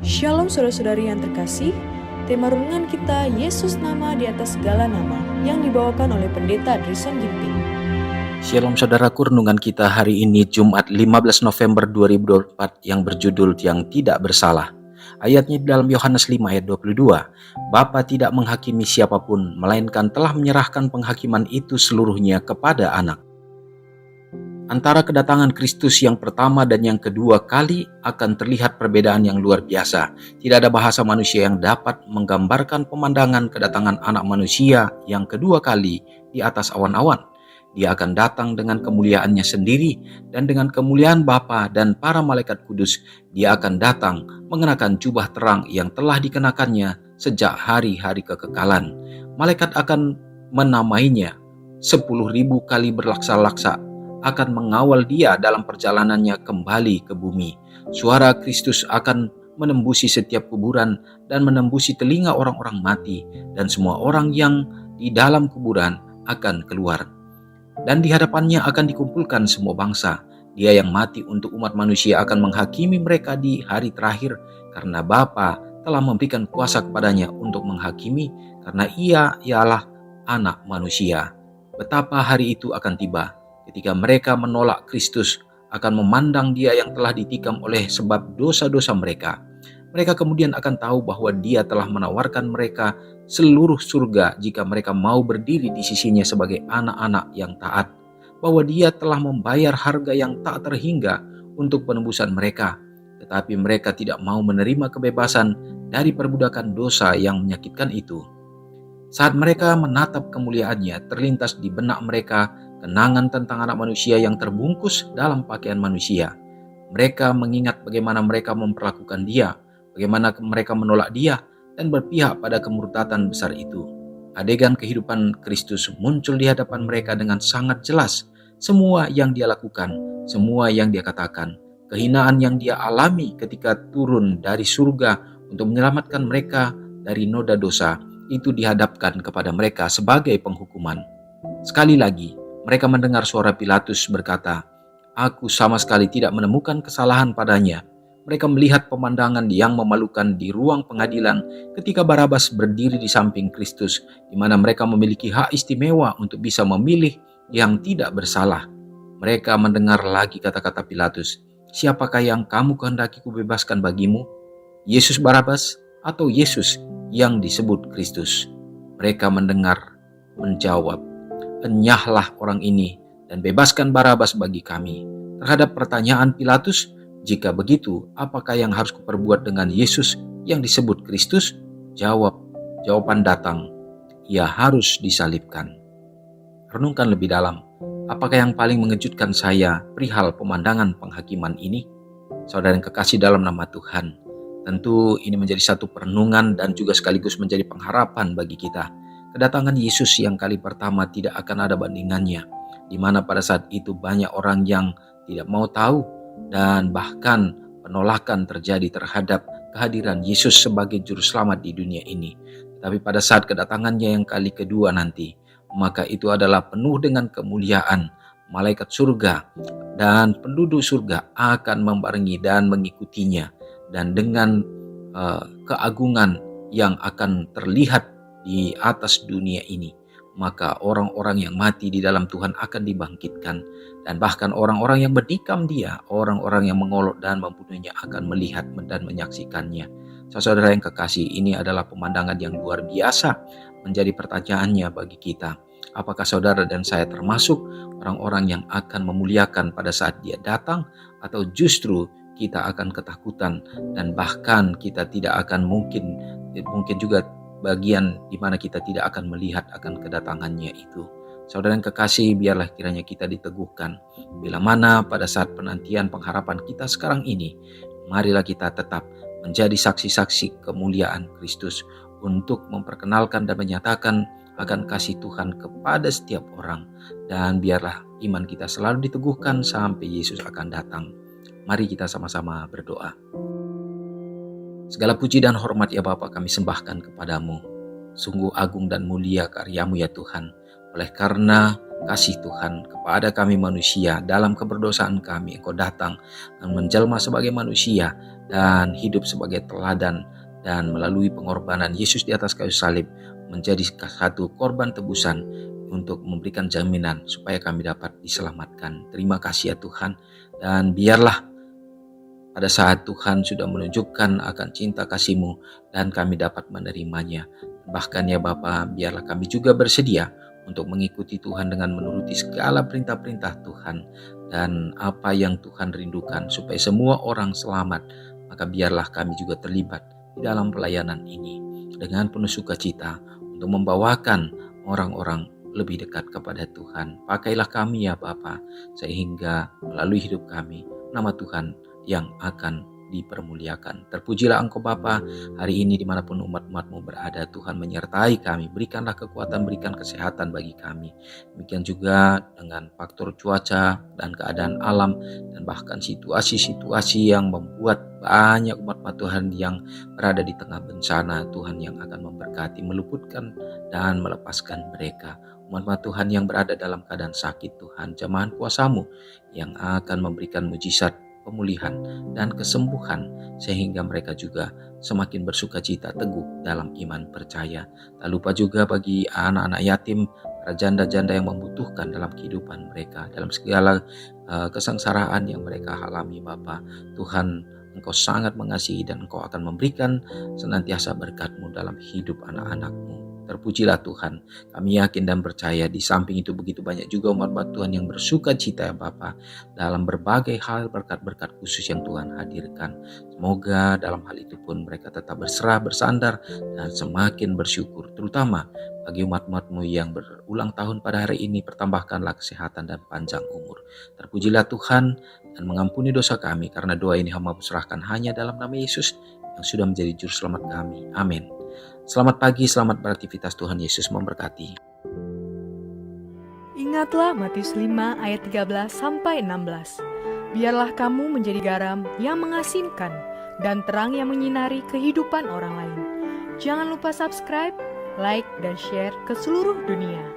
Shalom saudara-saudari yang terkasih, tema renungan kita Yesus nama di atas segala nama yang dibawakan oleh Pendeta Drison Ginting. Shalom saudaraku, renungan kita hari ini Jumat 15 November 2024 yang berjudul yang tidak bersalah. Ayatnya di dalam Yohanes 5 ayat 22. Bapa tidak menghakimi siapapun, melainkan telah menyerahkan penghakiman itu seluruhnya kepada anak. Antara kedatangan Kristus yang pertama dan yang kedua kali akan terlihat perbedaan yang luar biasa. Tidak ada bahasa manusia yang dapat menggambarkan pemandangan kedatangan anak manusia yang kedua kali di atas awan-awan. Dia akan datang dengan kemuliaannya sendiri dan dengan kemuliaan Bapa dan para malaikat kudus. Dia akan datang mengenakan jubah terang yang telah dikenakannya sejak hari-hari kekekalan. Malaikat akan menamainya 10.000 kali berlaksa-laksa, akan mengawal dia dalam perjalanannya kembali ke bumi. Suara Kristus akan menembusi setiap kuburan dan menembusi telinga orang-orang mati, dan semua orang yang di dalam kuburan akan keluar. Dan di hadapannya akan dikumpulkan semua bangsa. Dia yang mati untuk umat manusia akan menghakimi mereka di hari terakhir, karena Bapa telah memberikan kuasa kepadanya untuk menghakimi, karena ia ialah anak manusia. Betapa hari itu akan tiba, ketika mereka menolak Kristus, akan memandang dia yang telah ditikam oleh sebab dosa-dosa mereka. Mereka kemudian akan tahu bahwa dia telah menawarkan mereka seluruh surga jika mereka mau berdiri di sisinya sebagai anak-anak yang taat. Bahwa dia telah membayar harga yang tak terhingga untuk penebusan mereka. Tetapi mereka tidak mau menerima kebebasan dari perbudakan dosa yang menyakitkan itu. Saat mereka menatap kemuliaannya, terlintas di benak mereka kenangan tentang anak manusia yang terbungkus dalam pakaian manusia. Mereka mengingat bagaimana mereka memperlakukan dia, bagaimana mereka menolak dia, dan berpihak pada kemurtatan besar itu. Adegan kehidupan Kristus muncul di hadapan mereka dengan sangat jelas. Semua yang dia lakukan, semua yang dia katakan, kehinaan yang dia alami ketika turun dari surga untuk menyelamatkan mereka dari noda dosa, itu dihadapkan kepada mereka sebagai penghukuman. Sekali lagi, mereka mendengar suara Pilatus berkata, "Aku sama sekali tidak menemukan kesalahan padanya." Mereka melihat pemandangan yang memalukan di ruang pengadilan ketika Barabas berdiri di samping Kristus, di mana mereka memiliki hak istimewa untuk bisa memilih yang tidak bersalah. Mereka mendengar lagi kata-kata Pilatus, "Siapakah yang kamu kehendaki kubebaskan bagimu? Yesus Barabas atau Yesus yang disebut Kristus?" Mereka mendengar, menjawab, "Enyahlah orang ini dan bebaskan Barabas bagi kami." Terhadap pertanyaan Pilatus, "Jika begitu, apakah yang harus kuperbuat dengan Yesus yang disebut Kristus?" Jawaban datang, "Ia harus disalibkan." Renungkan lebih dalam, apakah yang paling mengejutkan saya perihal pemandangan penghakiman ini? Saudara yang kekasih dalam nama Tuhan, tentu ini menjadi satu perenungan dan juga sekaligus menjadi pengharapan bagi kita. Kedatangan Yesus yang kali pertama tidak akan ada bandingannya, di mana pada saat itu banyak orang yang tidak mau tahu dan bahkan penolakan terjadi terhadap kehadiran Yesus sebagai juru selamat di dunia ini. Tapi pada saat kedatangannya yang kali kedua nanti, maka itu adalah penuh dengan kemuliaan. Malaikat surga dan penduduk surga akan membarengi dan mengikutinya, dan dengan keagungan yang akan terlihat di atas dunia ini, maka orang-orang yang mati di dalam Tuhan akan dibangkitkan, dan bahkan orang-orang yang menikam dia, orang-orang yang mengolok dan membunuhnya akan melihat dan menyaksikannya. Saudara yang kekasih, ini adalah pemandangan yang luar biasa. Menjadi pertanyaannya bagi kita, apakah saudara dan saya termasuk orang-orang yang akan memuliakan pada saat dia datang, atau justru kita akan ketakutan dan bahkan kita tidak akan mungkin juga bagian di mana kita tidak akan melihat akan kedatangannya itu. Saudara yang kekasih, biarlah kiranya kita diteguhkan. Bila mana pada saat penantian pengharapan kita sekarang ini, marilah kita tetap menjadi saksi-saksi kemuliaan Kristus untuk memperkenalkan dan menyatakan akan kasih Tuhan kepada setiap orang. Dan biarlah iman kita selalu diteguhkan sampai Yesus akan datang. Mari kita sama-sama berdoa. Segala puji dan hormat ya Bapa kami sembahkan kepadamu. Sungguh agung dan mulia karyamu ya Tuhan. Oleh karena kasih Tuhan kepada kami manusia, dalam keberdosaan kami Engkau datang dan menjelma sebagai manusia dan hidup sebagai teladan, dan melalui pengorbanan Yesus di atas kayu salib menjadi satu korban tebusan untuk memberikan jaminan supaya kami dapat diselamatkan. Terima kasih ya Tuhan, dan biarlah pada saat Tuhan sudah menunjukkan akan cinta kasih-Mu dan kami dapat menerimanya. Bahkan ya Bapa, biarlah kami juga bersedia untuk mengikuti Tuhan dengan menuruti segala perintah-perintah Tuhan dan apa yang Tuhan rindukan supaya semua orang selamat. Maka biarlah kami juga terlibat di dalam pelayanan ini dengan penuh sukacita untuk membawakan orang-orang lebih dekat kepada Tuhan. Pakailah kami ya Bapa, sehingga melalui hidup kami nama Tuhan yang akan dipermuliakan. Terpujilah Engkau Bapa hari ini dimanapun umat-umat-Mu berada. Tuhan menyertai kami, berikanlah kekuatan, berikan kesehatan bagi kami. Demikian juga dengan faktor cuaca dan keadaan alam dan bahkan situasi-situasi yang membuat banyak umat-umat Tuhan yang berada di tengah bencana. Tuhan yang akan memberkati, meluputkan dan melepaskan mereka. Umat-umat Tuhan yang berada dalam keadaan sakit, Tuhan jamahan kuasa-Mu yang akan memberikan mujizat pemulihan dan kesembuhan sehingga mereka juga semakin bersukacita teguh dalam iman percaya. Tak lupa juga bagi anak-anak yatim, para janda-janda yang membutuhkan dalam kehidupan mereka, dalam segala kesengsaraan yang mereka alami Bapa. Tuhan, Engkau sangat mengasihi dan Engkau akan memberikan senantiasa berkat-Mu dalam hidup anak-anak-Mu. Terpujilah Tuhan, kami yakin dan percaya di samping itu begitu banyak juga umat-umat Tuhan yang bersuka cita ya Bapa dalam berbagai hal berkat-berkat khusus yang Tuhan hadirkan. Semoga dalam hal itu pun mereka tetap berserah, bersandar dan semakin bersyukur, terutama bagi umat-umat-Mu yang berulang tahun pada hari ini. Pertambahkanlah kesehatan dan panjang umur. Terpujilah Tuhan dan mengampuni dosa kami, karena doa ini hamba serahkan hanya dalam nama Yesus yang sudah menjadi juru selamat kami. Amin. Selamat pagi, selamat beraktivitas. Tuhan Yesus memberkati. Ingatlah Matius 5 ayat 13-16. Biarlah kamu menjadi garam yang mengasinkan dan terang yang menyinari kehidupan orang lain. Jangan lupa subscribe, like, dan share ke seluruh dunia.